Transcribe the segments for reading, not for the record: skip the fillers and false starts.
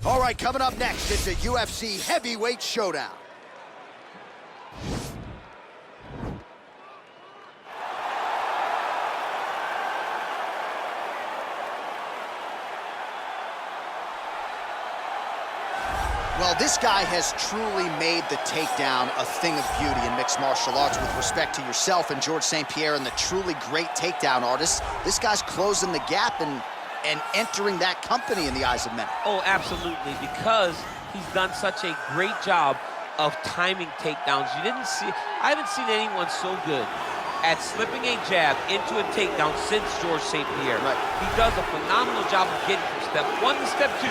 All right, coming up next, it's a UFC heavyweight showdown. Well, this guy has truly made the takedown a thing of beauty in mixed martial arts. With respect to yourself and George St. Pierre and the truly great takedown artists, this guy's closing the gap and entering that company in the eyes of many. Oh, absolutely, because he's done such a great job of timing takedowns. I haven't seen anyone so good at slipping a jab into a takedown since George St. Pierre. Right. He does a phenomenal job of getting from step 1 to step 2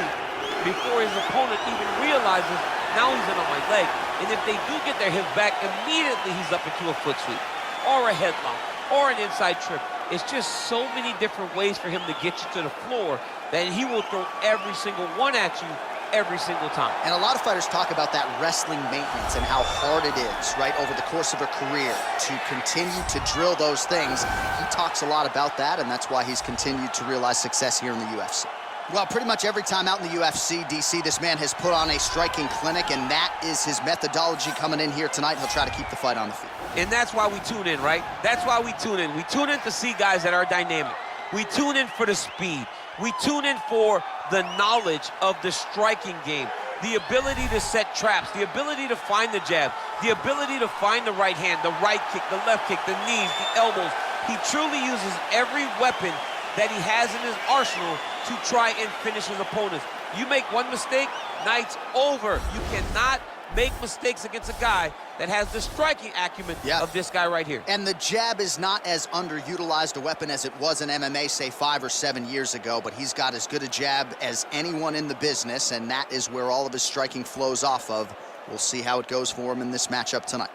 before his opponent even realizes now he's in on my leg. And if they do get their hips back, immediately he's up into a foot sweep or a headlock or an inside trip. It's just so many different ways for him to get you to the floor that he will throw every single one at you every single time. And a lot of fighters talk about that wrestling maintenance and how hard it is, right, over the course of a career to continue to drill those things. He talks a lot about that, and that's why he's continued to realize success here in the UFC. Well, pretty much every time out in the UFC, DC, this man has put on a striking clinic, and that is his methodology coming in here tonight. He'll try to keep the fight on the feet. And that's why we tune in, right? That's why we tune in. We tune in to see guys that are dynamic. We tune in for the speed. We tune in for the knowledge of the striking game, the ability to set traps, the ability to find the jab, the ability to find the right hand, the right kick, the left kick, the knees, the elbows. He truly uses every weapon that he has in his arsenal to try and finish his opponents. You make one mistake, night's over. You cannot make mistakes against a guy that has the striking acumen of this guy right here. And the jab is not as underutilized a weapon as it was in MMA, say 5 or 7 years ago, but he's got as good a jab as anyone in the business, and that is where all of his striking flows off of. We'll see how it goes for him in this matchup tonight.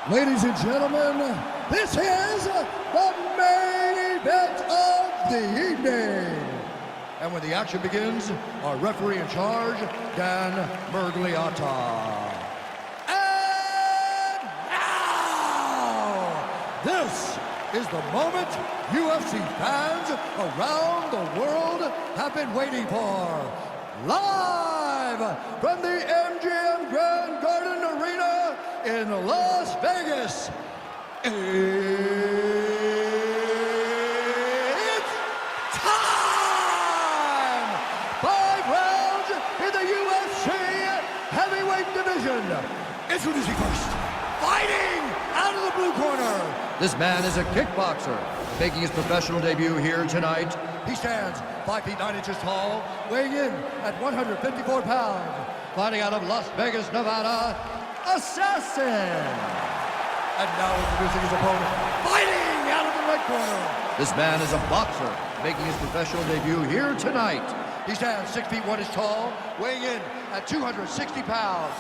Ladies and gentlemen, this is the main event of the evening. And when the action begins, our referee in charge, Dan Mergliata. And now, this is the moment UFC fans around the world have been waiting for. Live from the MGM Grand Garden Arena in Las Vegas. It's time! 5 rounds in the UFC heavyweight division. Introducing first, fighting out of the blue corner. This man is a kickboxer, making his professional debut here tonight. He stands 5 feet 9 inches tall, weighing in at 154 pounds. Fighting out of Las Vegas, Nevada, Assassin. And now introducing his opponent, fighting out of the red corner. This man is a boxer, making his professional debut here tonight. He stands 6 feet 1 inches tall, weighing in at 260 pounds.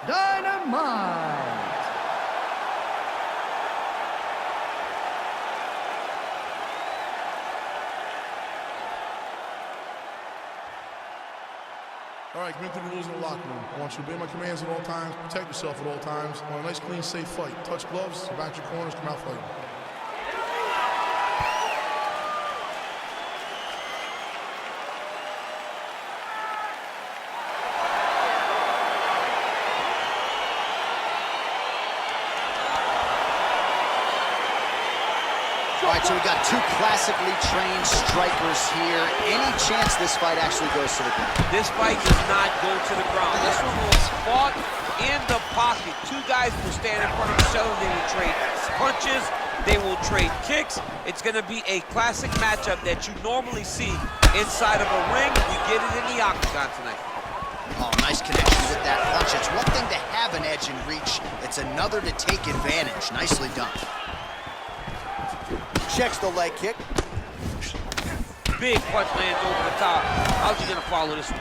Dynamite. All right, commit to the rules in the locker room. I want you to obey my commands at all times, protect yourself at all times. I want a nice, clean, safe fight. Touch gloves, go back to your corners, come out fighting. All right, so we got 2 classically trained strikers here. Any chance this fight actually goes to the ground? This fight does not go to the ground. This one was fought in the pocket. 2 guys will stand in front of each other. They will trade punches. They will trade kicks. It's going to be a classic matchup that you normally see inside of a ring. You get it in the octagon tonight. Oh, nice connection with that punch. It's one thing to have an edge and reach. It's another to take advantage. Nicely done. Checks the leg kick. Big punch lands over the top. How's he going to follow this one?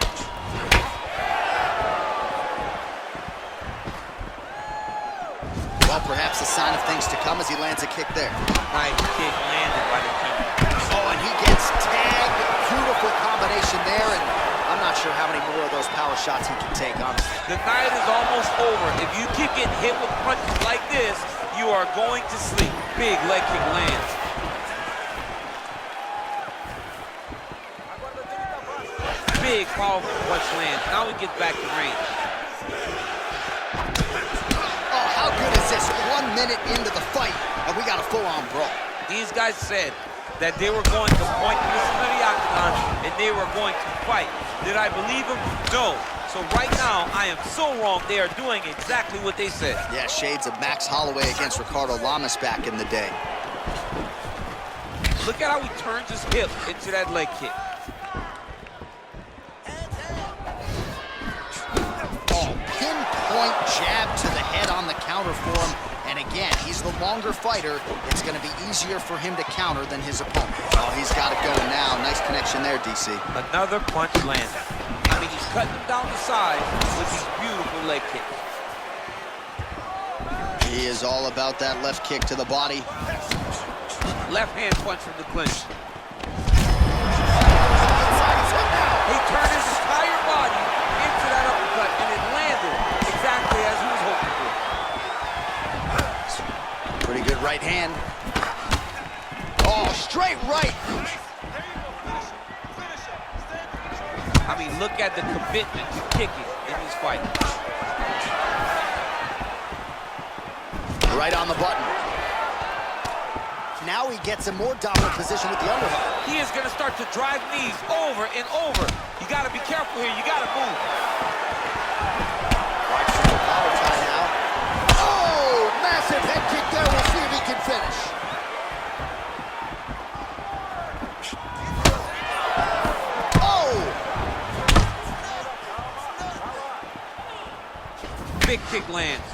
Well, perhaps a sign of things to come as he lands a kick there. Nice kick landed by the counter. Oh, and he gets tagged. Beautiful combination there, and I'm not sure how many more of those power shots he can take, honestly. The night is almost over. If you keep getting hit with punches like this, you are going to sleep. Big leg kick lands. Big big, powerful punch lands. Now he gets back to range. Oh, how good is this? 1 minute into the fight, and we got a full-on brawl. These guys said that they were going to point to the center of the octagon and they were going to fight. Did I believe them? No. So right now, I am so wrong. They are doing exactly what they said. Yeah, shades of Max Holloway against Ricardo Lamas back in the day. Look at how he turns his hip into that leg kick. Oh, pinpoint jab to the head on the counter for him. And again, he's the longer fighter. It's going to be easier for him to counter than his opponent. Oh, he's got it going now. Nice connection there, DC. Another punch landed. I mean, he's cutting them down the side with these beautiful leg kicks. He is all about that left kick to the body. Left hand punch from the clinch. He turned his entire body into that uppercut, and it landed exactly as he was hoping for. Pretty good right hand. Oh, straight right. I mean, look at the commitment to kicking in this fight. Right on the button. Now he gets a more dominant position with the underhook. He is going to start to drive knees over and over. You got to be careful here. You got to move. Watch the power tie now. Oh, massive head kick there. We'll see if he can finish. Oh! Big kick lands.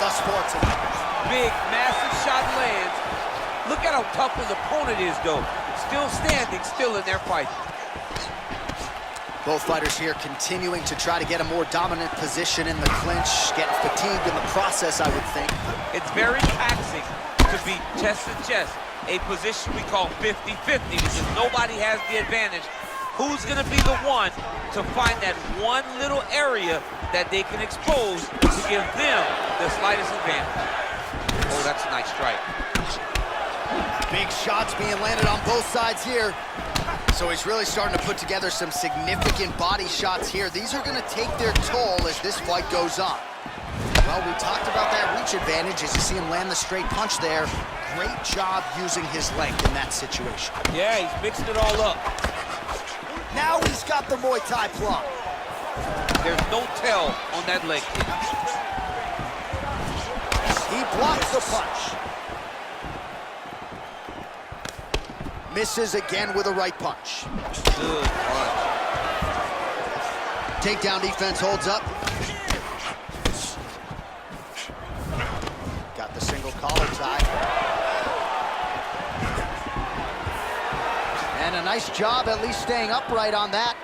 Thus far tonight. Big, massive shot lands. Look at how tough his opponent is, though. Still standing, still in their fight. Both fighters here continuing to try to get a more dominant position in the clinch, getting fatigued in the process, I would think. It's very taxing to be chest to chest, a position we call 50-50, because nobody has the advantage. Who's going to be the one to find that one little area that they can expose to give them the slightest advantage? Oh, that's a nice strike. Big shots being landed on both sides here. So he's really starting to put together some significant body shots here. These are going to take their toll as this fight goes on. Well, we talked about that reach advantage as you see him land the straight punch there. Great job using his length in that situation. Yeah, he's mixing it all up. Now he's got the Muay Thai plum. There's no tell on that leg kick. He blocks the punch. Misses again with a right punch. Good punch. Takedown defense holds up. Got the single collar tie. And a nice job at least staying upright on that.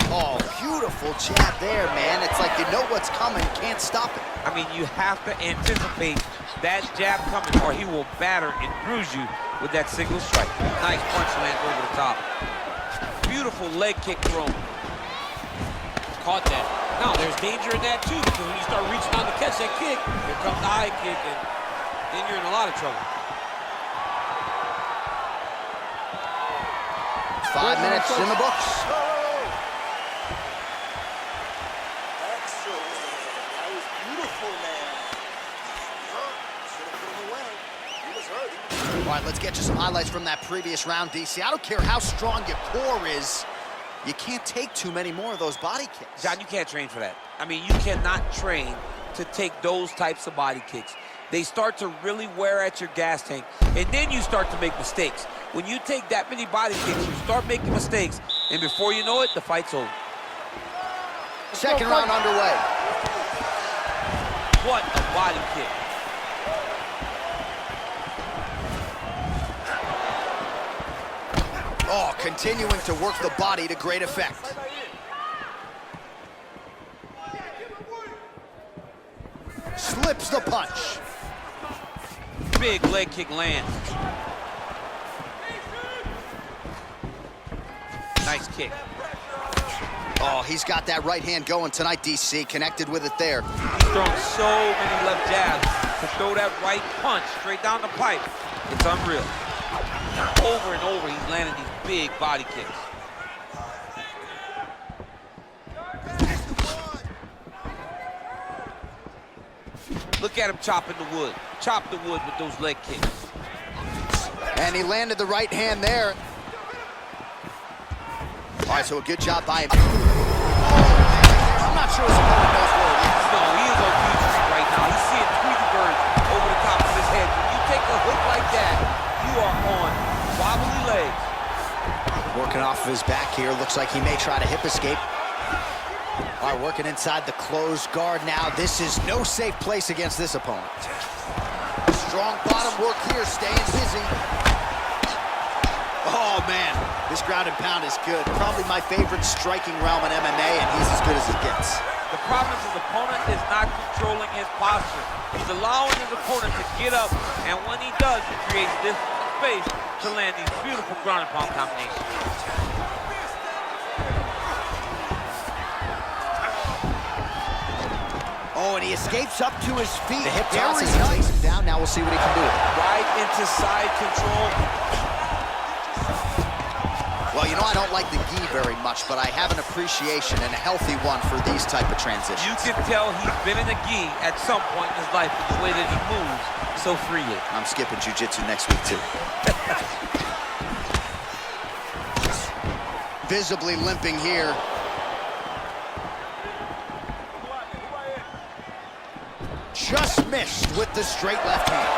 Oh, beautiful jab there, man. It's like you know what's coming, can't stop it. I mean, you have to anticipate that jab coming or he will batter and bruise you with that single strike. Nice punch lands over the top. Beautiful leg kick thrown. Caught that. Now, there's danger in that, too, because when you start reaching on to catch that kick, here comes the high kick, and then you're in a lot of trouble. 5 minutes in the books. All right, let's get you some highlights from that previous round, DC. I don't care how strong your core is, you can't take too many more of those body kicks. John, you can't train for that. I mean, you cannot train to take those types of body kicks. They start to really wear at your gas tank, and then you start to make mistakes. When you take that many body kicks, you start making mistakes, and before you know it, the fight's over. Second round underway. What a body kick. Oh, continuing to work the body to great effect. Slips the punch. Big leg kick lands. Nice kick. Oh, he's got that right hand going tonight, DC. Connected with it there. He's thrown so many left jabs. To throw that right punch straight down the pipe, it's unreal. Over and over, he's landing these big body kicks. Look at him chopping the wood. Chop the wood with those leg kicks. And he landed the right hand there. All right, so a good job by him. I'm not sure his opponent knows where he is. No, he is on Beach Street right now. He's seeing Tweety birds over the top of his head. When you take a hook like that, you are on wobbly legs. Working off of his back here. Looks like he may try to hip escape. All right, working inside the closed guard now. This is no safe place against this opponent. Strong bottom work here, staying busy. Oh, man, this ground and pound is good. Probably my favorite striking realm in MMA, and he's as good as it gets. The problem is his opponent is not controlling his posture. He's allowing his opponent to get up, and when he does, he creates this space to land these beautiful ground and pound combinations. Oh, and he escapes up to his feet. The hip toss as he takes him down. Now we'll see what he can do. Right into side control. Well, you know, I don't like the gi very much, but I have an appreciation and a healthy one for these type of transitions. You can tell he's been in a gi at some point in his life with the way that he moves so freely. I'm skipping jiu-jitsu next week, too. Visibly limping here. Just missed with the straight left hand.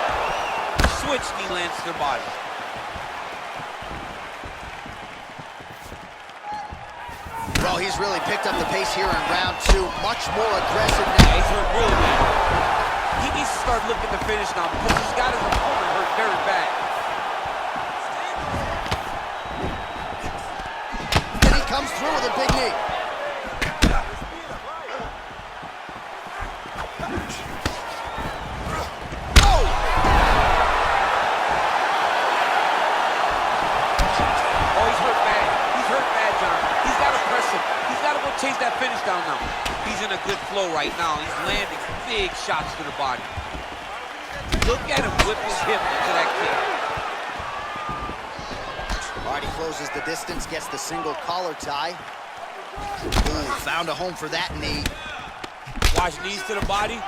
Switch knee lands to the body. Well, he's really picked up the pace here in round two. Much more aggressive now. Yeah, he's hurt really bad. He needs to start looking to finish now because he's got his opponent hurt very bad. And he comes through with a big knee. Chase that finish down now. He's in a good flow right now. He's landing big shots to the body. Look at him whip his hip into that kick. All right, he closes the distance, gets the single collar tie. Ooh, found a home for that knee. Watch knees to the body.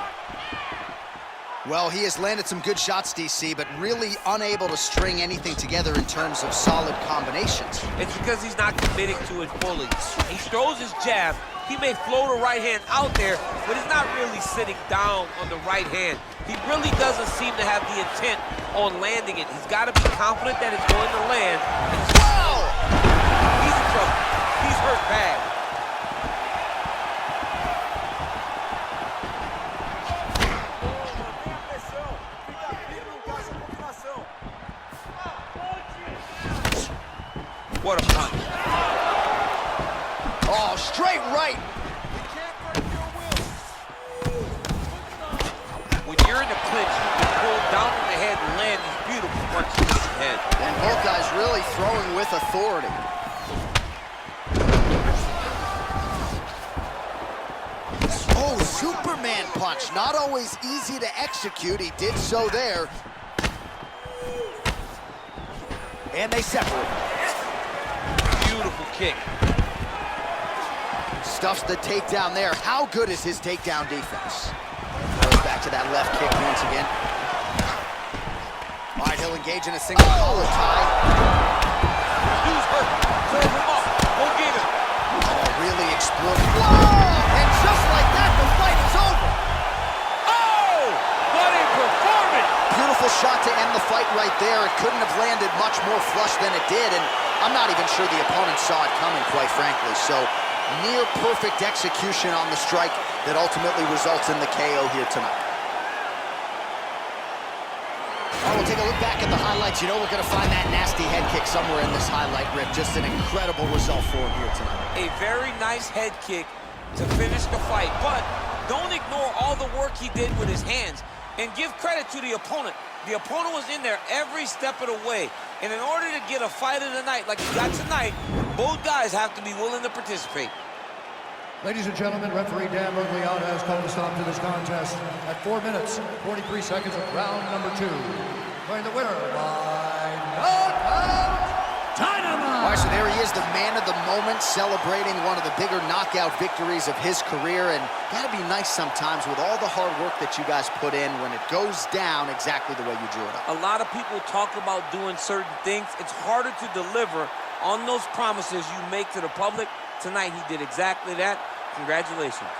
Well, he has landed some good shots, DC, but really unable to string anything together in terms of solid combinations. It's because he's not committing to it fully. He throws his jab. He may float a right hand out there, but he's not really sitting down on the right hand. He really doesn't seem to have the intent on landing it. He's got to be confident that it's going to land. Whoa! He's in trouble. He's hurt bad. What a punch. Oh, straight right. When you're in the clinch, you can pull down on the head and land these beautiful punches to the head. And both guys really throwing with authority. Oh, Superman punch. Not always easy to execute. He did so there. And they separate. Beautiful kick. Stuffs the takedown there. How good is his takedown defense? Goes back to that left kick once again. All right, he'll engage in a single collar tie. Dude's hurt. Serve him up. Go get him. Oh, really exploding. Whoa! And just like that, the fight is over. Oh! What a performance! Beautiful shot to end the fight right there. It couldn't have landed much more flush than it did, and I'm not even sure the opponent saw it coming, quite frankly. So, near perfect execution on the strike that ultimately results in the KO here tonight. All right, we'll take a look back at the highlights. You know we're going to find that nasty head kick somewhere in this highlight rip. Just an incredible result for him here tonight. A very nice head kick to finish the fight, but don't ignore all the work he did with his hands, and give credit to the opponent. The opponent was in there every step of the way, and in order to get a fight of the night like he got tonight, both guys have to be willing to participate. Ladies and gentlemen, referee Dan Mugliata has called a stop to this contest at 4 minutes, 43 seconds of round number 2. Declaring the winner by knockout, Dynamite! All right, so there he is, the man of the moment, celebrating one of the bigger knockout victories of his career. And gotta be nice sometimes with all the hard work that you guys put in when it goes down exactly the way you drew it up. A lot of people talk about doing certain things. It's harder to deliver on those promises you make to the public. Tonight, he did exactly that. Congratulations.